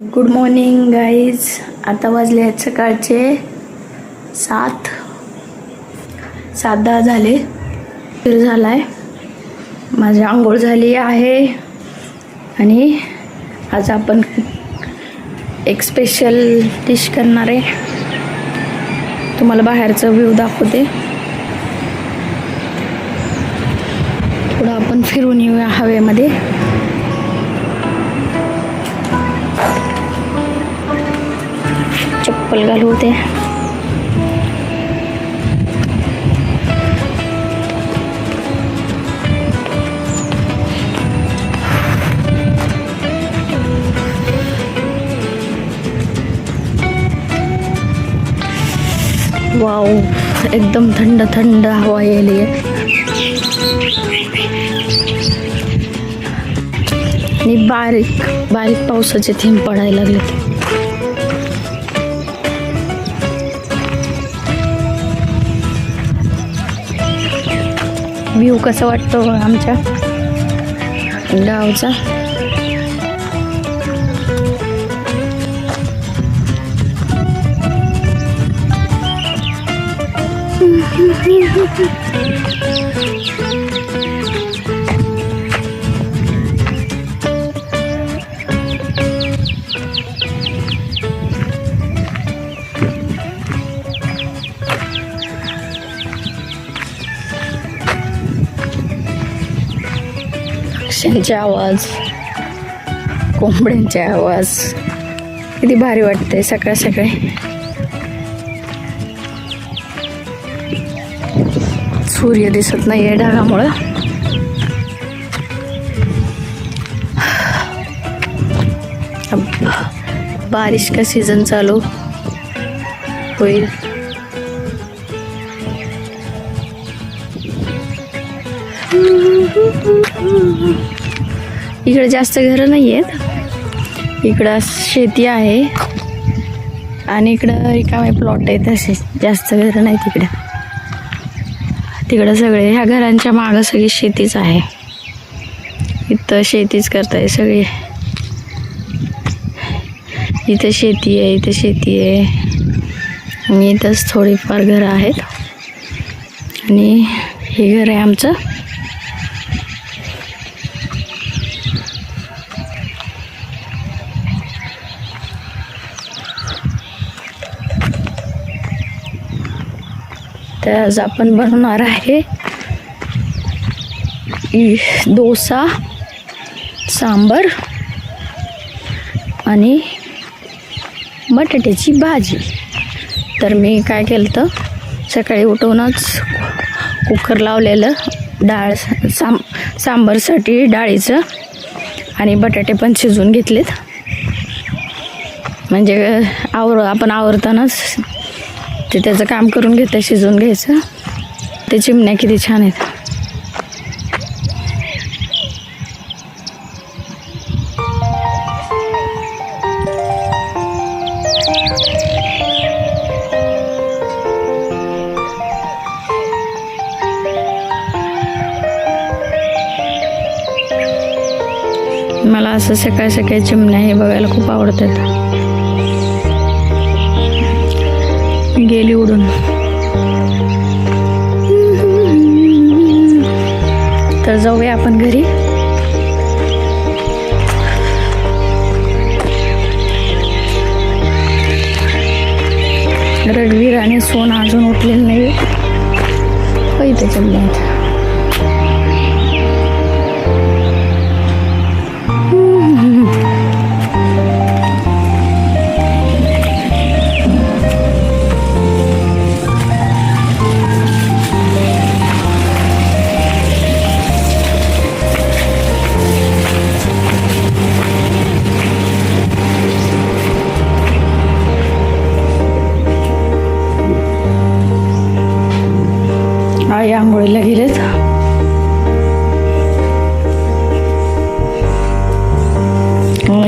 Good morning guys. आता वाजले आहेत सकाळचे 7:10 झाले. झाला आहे, माझी आंघोळ झाली आहे आणि आज आपण एक स्पेशल डिश करणार आहे. तुम्हाला बाहेरचा व्ह्यू दाखवते. थोडं आपण फिरून येऊया हवेमध्ये. चप्पल घालू होते. वाव, एकदम थंड थंड हवा यायली आहे आणि बारीक बारीक पावसाचे थेंब पडायला लागले. व्ह्यू कसा वाटतो आमच्या गावचा. पक्ष्यांचे आवाज, कोंबड्यांचे आवाज, किती भारी वाटते सकाळ सकाळी. सूर्य दिसत नाहीये ढगामुळं. बारिश का सीजन चालू होईल. इकडे जास्त घरं नाही आहेत. इकडं शेती आहे आणि इकडं रिकामे प्लॉट आहेत. असे जास्त घरं नाही तिकडे. तिकडं सगळे ह्या घरांच्या मागं सगळी शेतीच आहे. इथं शेतीच करताय सगळे. इथं शेती आहे, इथं शेती आहे आणि इथंच थोडीफार घरं आहेत आणि हे घर आहे आमचं. तर आज आपण बनवणार आहे डोसा, सांबर आणि बटाट्याची भाजी. तर मी काय केलं तर सकाळी उठवूनच कुकर लावलेलं डाळ सांबरसाठी डाळीचं आणि बटाटे पण शिजवून घेतलेत. म्हणजे आपण आवरतानाच ते त्याचं काम करून घेतं, शिजवून घ्यायचं. ते चिमण्या किती छान आहेत. मला असं सकाळ सकाळी चिमण्या हे बघायला खूप आवडतात. गेली उडून. तर जाऊया आपण घरी. रघुवीर आणि सोना अजून उठलेलं नाही. इथे चिमण्यात आई आंघोळीला गेलेत.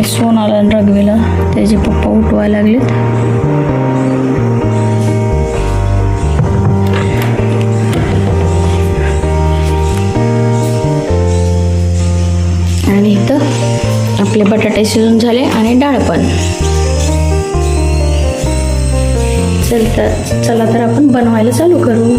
सोनाला आणि रघुवीला त्याचे पप्पा उठवायला लागलेत. आणि इथं आपले बटाटे शिजून झाले आणि डाळ पण. चला तर आपण बनवायला चालू करू.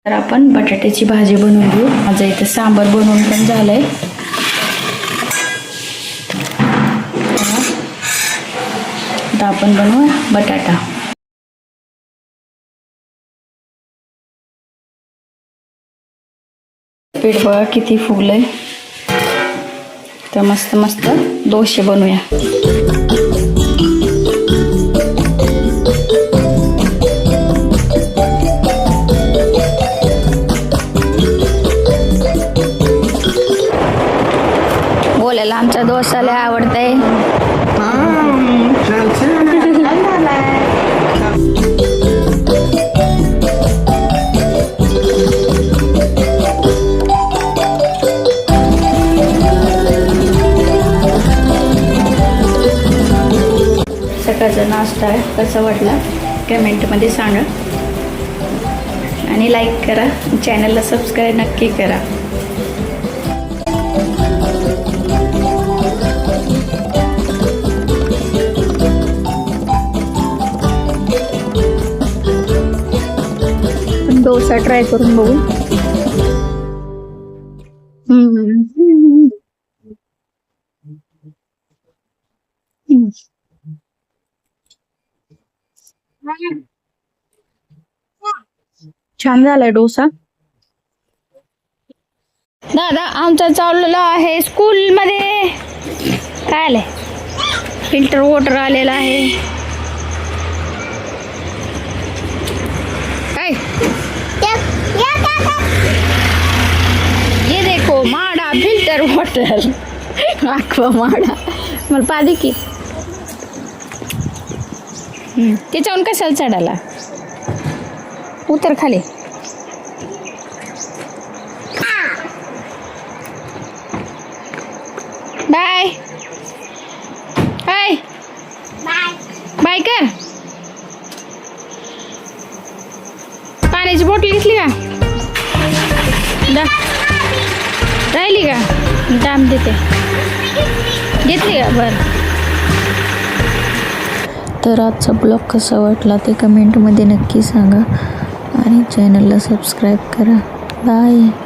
तर आपण बटाट्याची भाजी बनवून घेऊ. माझं इथं सांबार बनवून पण झालंय. आता आपण बनवू बटाटा. पीठ बघा किती फुगलंय. तर मस्त मस्त डोसे बनवूया. बोलायला आमचा डोसा लय आवडतंय. सकाळचा नाश्ता कसा वाटला कमेंटमध्ये सांगा आणि लाईक करा. चॅनलला सबस्क्राईब नक्की करा. डोसा ट्राय करून बघू. छान झालाय डोसा. दादा आमचा चाललेला आहे स्कूल मध्ये. काय आलंय? फिल्टर वॉटर आलेला आहे. काय ये देखो माडा फिल्टर वॉटर. आखवा माडा मला पादी की त्याच्याहून कशाला चढाला. उतर खाली. बाय बाय बाय कर. पाण्याची बॉटल घेतली का? राहिली का? दाम देते. घेतली का? बरं. तर आजचा ब्लॉग कसा वाटला ते कमेंटमध्ये नक्की सांगा आणि चॅनलला सबस्क्राईब करा. बाय.